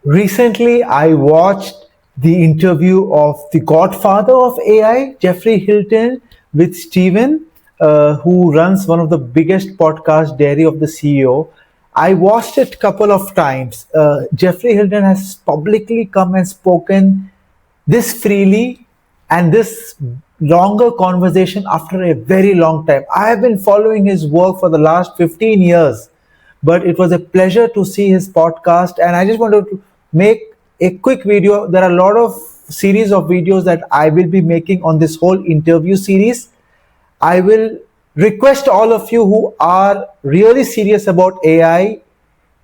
Recently, I watched the interview of the godfather of AI, Jeffrey Hilton, with Steven, who runs one of the biggest podcasts, Dairy of the CEO. I watched it a couple of times. Jeffrey Hilton has publicly come and spoken this freely and this longer conversation after a very long time. I have been following his work for the last 15 years, but it was a pleasure to see his podcast. And I just wanted to make a quick video. There are a lot of series of videos that I will be making on this whole interview series. I will request all of you who are really serious about AI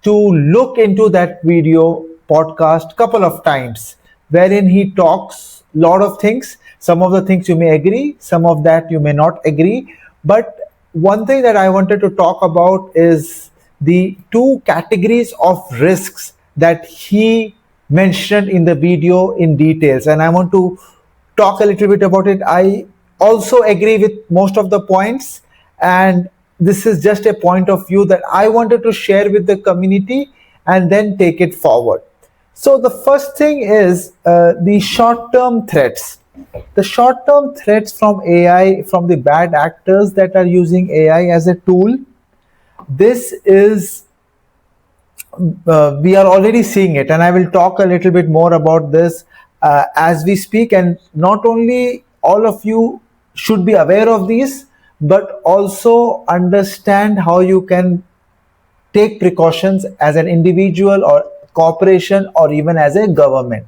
to look into that video podcast couple of times, wherein he talks a lot of things. Some of the things you may agree, some of that you may not agree. But one thing that I wanted to talk about is the two categories of risks that he mentioned in the video in details, and I want to talk a little bit about it. I also agree with most of the points, and this is just a point of view that I wanted to share with the community and then take it forward. So the first thing is the short-term threats. The short-term threats from AI, from the bad actors that are using AI as a tool. This is we are already seeing it, and I will talk a little bit more about this as we speak. And not only all of you should be aware of these, but also understand how you can take precautions as an individual or corporation or even as a government.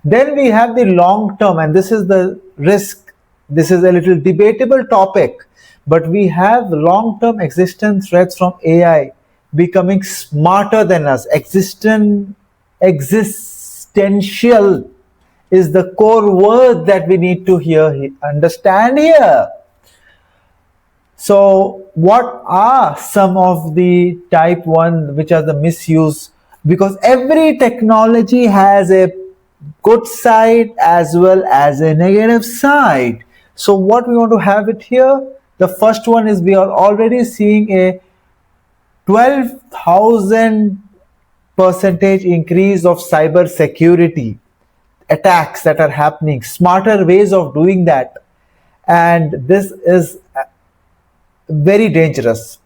Then we have the long term, and this is the risk. This is a little debatable topic, but we have long term existence threats from AI becoming smarter than us. Existential is the core word that we need to understand here. So what are some of the type 1, which are the misuse? Because every technology has a good side as well as a negative side. So what we want to have it here, the first one is we are already seeing a 12,000% increase of cyber security attacks that are happening, smarter ways of doing that. And this is very dangerous.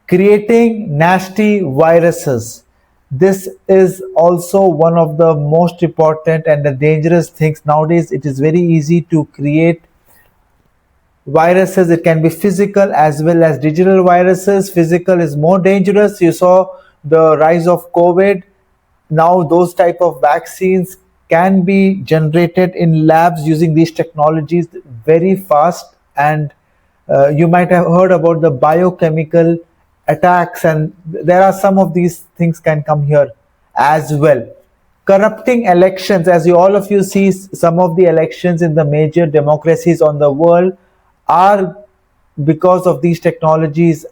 Creating nasty viruses. This is also one of the most important and the dangerous things nowadays. It is very easy to create viruses. It can be physical as well as digital viruses. Physical is more dangerous. You saw the rise of COVID. Now those type of vaccines can be generated in labs using these technologies very fast, and you might have heard about the biochemical attacks, and there are some of these things can come here as well. Corrupting elections, as all of you see, some of the elections in the major democracies on the world are, because of these technologies,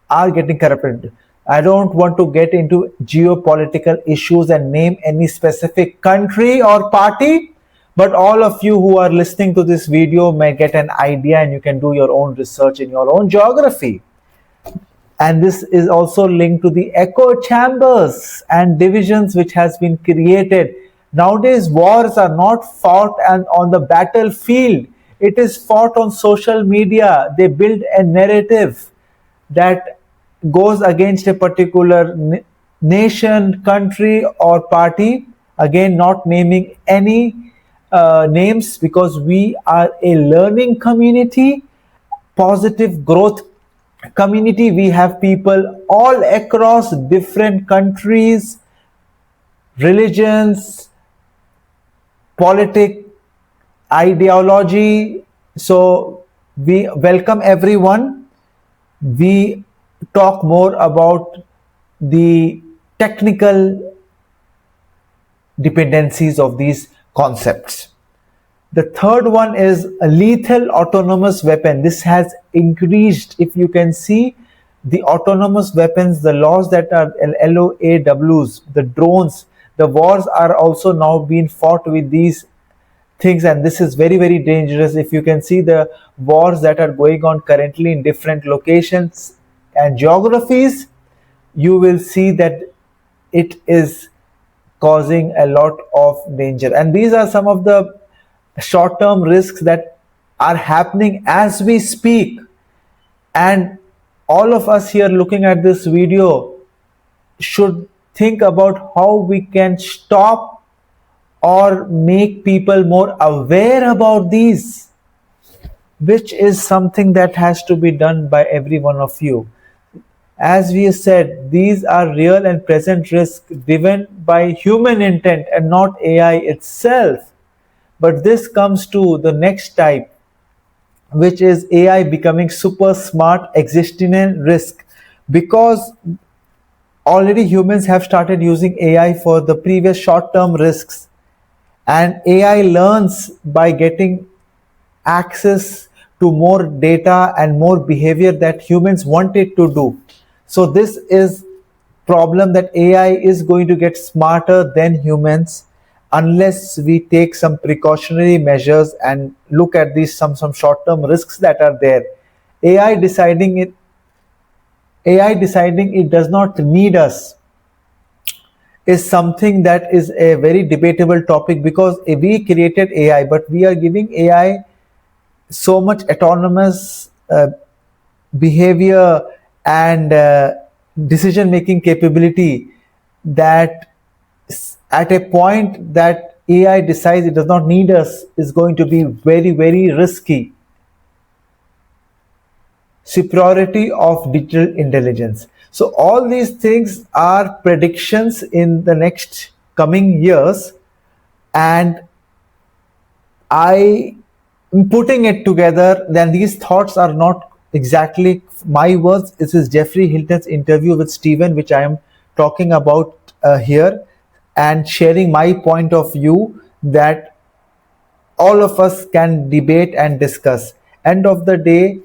are getting corrupted. I don't want to get into geopolitical issues and name any specific country or party, but all of you who are listening to this video may get an idea, and you can do your own research in your own geography. And this is also linked to the echo chambers and divisions which has been created. Nowadays, wars are not fought on the battlefield. It is fought on social media. They build a narrative that goes against a particular nation, country, or party. Again, not naming any names, because we are a learning community, positive growth community. We have people all across different countries, religions, politics, ideology. So we welcome everyone. We talk more about the technical dependencies of these concepts. The third one is a lethal autonomous weapon. This has increased. If you can see the autonomous weapons, the laws that are LOAWs, the drones, the wars are also now being fought with these things, and this is very, very dangerous. If you can see the wars that are going on currently in different locations and geographies, you will see that it is causing a lot of danger. And these are some of the short-term risks that are happening as we speak. And all of us here looking at this video should think about how we can stop or make people more aware about these, which is something that has to be done by every one of you. As we said, these are real and present risks driven by human intent and not AI itself. But this comes to the next type, which is AI becoming super smart existential risk, because already humans have started using AI for the previous short-term risks, and AI learns by getting access to more data and more behavior that humans want it to do. So this is problem that AI is going to get smarter than humans unless we take some precautionary measures and look at these some short-term risks that are there. AI deciding it AI deciding it does not need us is something that is a very debatable topic, because we created AI, but we are giving AI so much autonomous behavior and decision making capability that at a point that AI decides it does not need us is going to be very, very risky. Superiority of digital intelligence. So all these things are predictions in the next coming years, and I am putting it together. Then these thoughts are not exactly my words. This is Jeffrey Hilton's interview with Stephen, which I am talking about here, and sharing my point of view that all of us can debate and discuss. End of the day,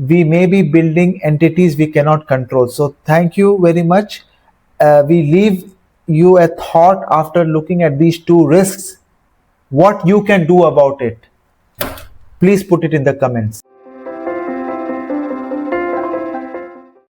we may be building entities we cannot control. So thank you very much. We leave you a thought after looking at these two risks, what you can do about it. Please put it in the comments.